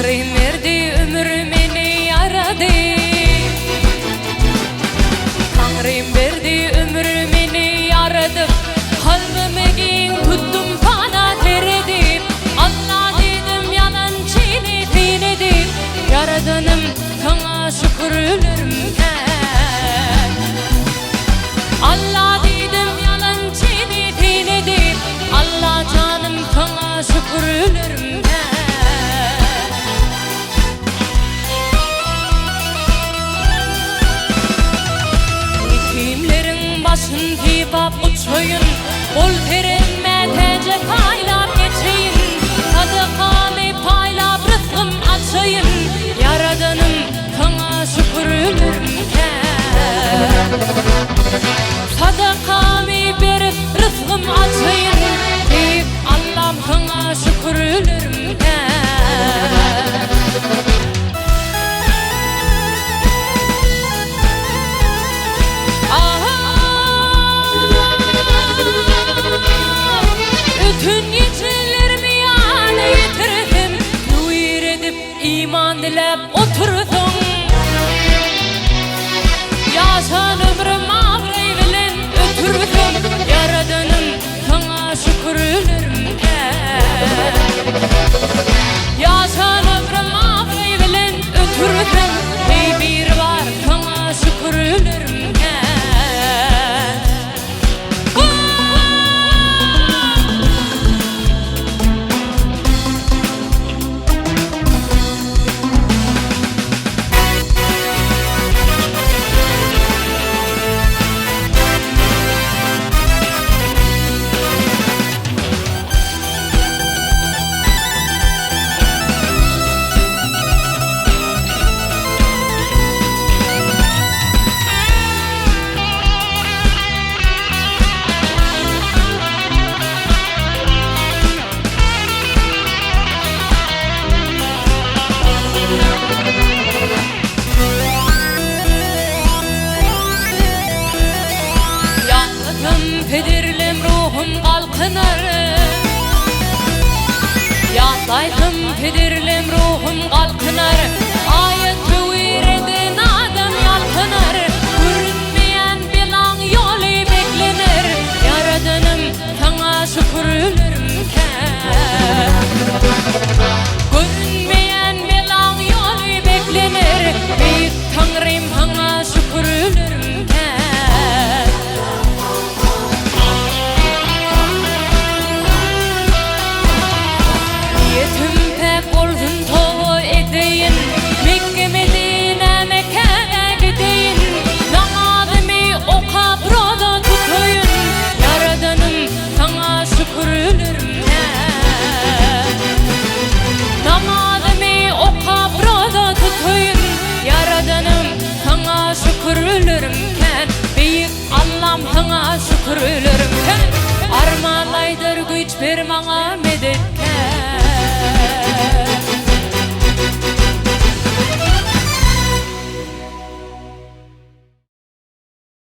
Tanrım verdi ömür meni yaradı. Tanrım verdi ömür meni yaradı. Kalbime tuttum bana teredim. Allah dedim yalancını dinledim. Yaradanım sana şükürlerim. Allah dedim yalancını dinledim. Allah canım sana şükürlerim. Yetimlerin başın tibap uçuyun. Bol terenme tece paylap geçeyim. Sadakamı paylap rızkım açayım. Yaradanım sana şükürlerim. Sadakamı berip rızkım açayım. Deyip Allah'ım sana şükürlerim. Bütün gecelerimi yana yitirdim. Duir edip iman dilep oturdum. Yaşan ömrüm ağrıyla ötürdüm. Yaradanım sana şükürlerim. Yaşan ömrüm ağrıyla ötürdüm. Ey bir var sana şükürlerim. Fedirlim ruhum kalkınar. Yasaydım fedirlim ruhum kalkınar. Ayet tevir edin adam yalkınar. Görünmeyen bilan yolu beklenir. Yaradanım sana şükürlerim. Görünmeyen bilan yolu beklenir. Büyük Tanrım sana şükürlerim. Büyük Allah'ım sana şükürlerim. Armalaydır güç ver bana medet.